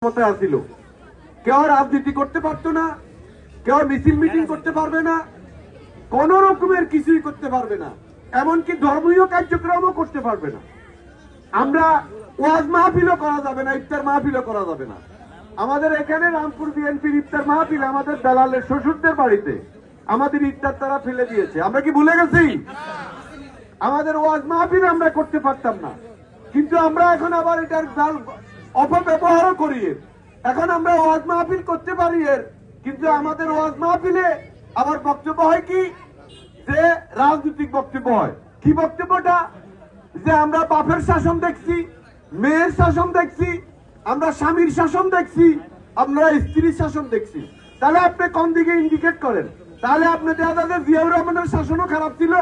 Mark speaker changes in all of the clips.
Speaker 1: ক্ষমতায় আসিল, কেউ রাজনীতি করতে পারতো না, কেউ মিছিল মিটিং করতে পারবে না, কোন রকমের কিছুই করতে পারবে না, এমনকি ধর্মীয় কার্যক্রমও করতে পারবে না। আমরা ওয়াজ মাহফিলও করা যাবে না, ইফতার মাহফিলও করা যাবে না। আমাদের এখানে রামপুর বিএনপির ইফতার মাহফিল আমাদের দালালের শ্বশুরদের বাড়িতে আমাদের ইফতার তারা ফেলে দিয়েছে। আমরা কি ভুলে গেছি? আমাদের ওয়াজ মাহফিল আমরা করতে পারতাম না, কিন্তু আমরা এখন আবার এটার অপব্যবহারও করি। এখন আমরা ওয়াজ মাহফিল করতে পারি কিন্তু আমাদের ওয়াজ মাহফিলে আবার বক্তব্য হয় কি, যে রাজনৈতিক বক্তব্য হয়। কি বক্তব্যটা? যে আমরা বাপের শাসন দেখছি, মেয়ের শাসন দেখছি, আমরা স্বামীর শাসন দেখছি, আমরা স্ত্রীর শাসন দেখছি। তাহলে আপনি কোন দিকে ইন্ডিকেট করেন? তাহলে আপনি দেখা যাবে জিয়াউর রহমানের শাসনও খারাপ ছিল,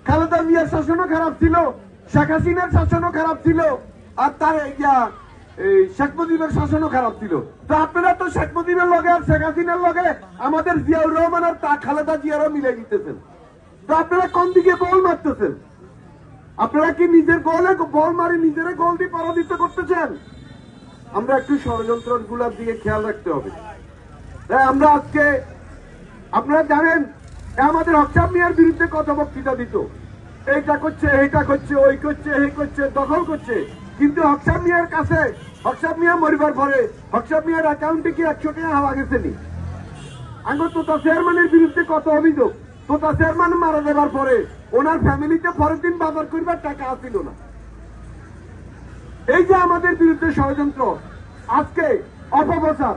Speaker 1: খালেদা জিয়ার শাসনও খারাপ ছিল, শেখ হাসিনার শাসনও খারাপ ছিল, আর তার শেখ মুজিবের শাসনও খারাপ ছিল। তো আপনারা তো শেখ মুজিবের লগে আর শেখ হাসিনার লগে আমাদের জিয়াউর রহমান আর তা খালেদা জিয়ারও মিলে দিতেছেন। তো আপনারা কোন দিকে বল মারতেছেন? আপনারা কি নিজের গোলে বল মারি নিজের গোল দিয়ে পরাজিত করতেছেন? আমরা একটু ষড়যন্ত্র গুলার দিকে খেয়াল রাখতে হবে। আমরা আজকে আপনারা জানেন আমাদের হকসাব মিয়ার বিরুদ্ধে কত বক্তৃতা দিত, এইটা করছে, এইটা করছে, ওই করছে, এই করছে, দখল করছে। কিন্তু হকসাব মিয়ার কাছে, হকসাব মিয়া মরিবার পরে হকসাব মিয়ার অ্যাকাউন্টে কি 100 টাকা হাওয়া গেছেনি? আঙ্গুর তোতা চেয়ারম্যানের বিরুদ্ধে কত অভিযোগ। তোতা চেয়ারম্যান মারা যাবার পরে ওনার ফ্যামিলিতে পরের দিন বাজার করবার টাকা আসিল না। এই যে আমাদের বিরুদ্ধে ষড়যন্ত্র, আজকে অপপ্রচার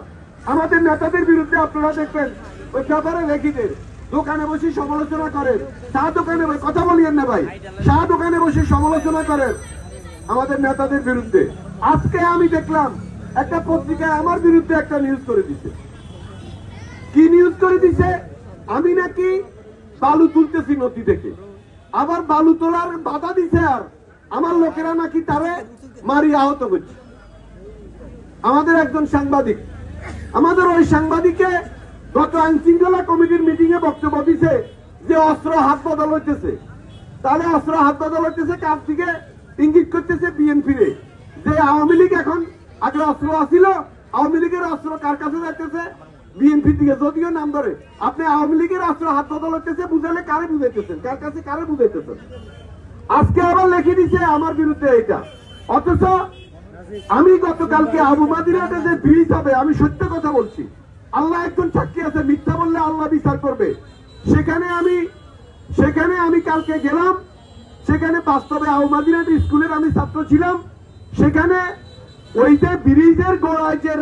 Speaker 1: আমাদের নেতাদের বিরুদ্ধে আপনারা দেখবেন ওই পেপারে লেখিদের দোকানে বসে সমালোচনা করেন, চা দোকানে কথা বলিয়েন না ভাই, চা দোকানে বসে সমালোচনা করেন আমাদের নেতাদের বিরুদ্ধে। আজকে আমি দেখলাম একটা পত্রিকায় আমার বিরুদ্ধে একটা নিউজ করে দিছে। কি নিউজ করে দিছে? আমি নাকি বালু তুলতেছি নদী থেকে, আবার বালু তোলার বাধা দিছে, আর আমার লোকেরা নাকি তারে মারি আহত করছে। আমাদের একজন সাংবাদিক, আমাদের ওই সাংবাদিকে গত আইন শৃঙ্খলা কমিটির মিটিং এ বক্তব্য দিছে যে অস্ত্র হাত বদল হইতেছে। তাহলে অস্ত্র হাত বদল হইতেছে কার দিকে? ইঙ্গিত করতেছে বিএনপি রে, যে আওয়ামী লীগ এখন আগে অস্ত্র আসিল, আওয়ামী লীগের অস্ত্র কার কাছে যাইতেছে? বিএনপি দিকে। যদিও নাম ধরে আপনি আওয়ামী লীগের অস্ত্র হাত বদল হইতেছে বুঝালে কারে বুঝাইতেছেন? কার কাছে কারে বুঝাইতেছেন? আজকে আবার লিখে দিছে আমার বিরুদ্ধে এটা। অথচ আমি গতকালকে আবু মাদিরাতে যে ব্রিজ হবে, আমি সত্য কথা বলছি, আল্লাহ একজন সাক্ষী আছে, মিথ্যা বললে আল্লাহ বিচার করবে। সেখানে আমি কালকে গেলাম, সেখানে বাস্তবে আবু মাদিরাতে স্কুলের আমি ছাত্র ছিলাম। সেখানে ওই যে ব্রিজের গোড়ায় যে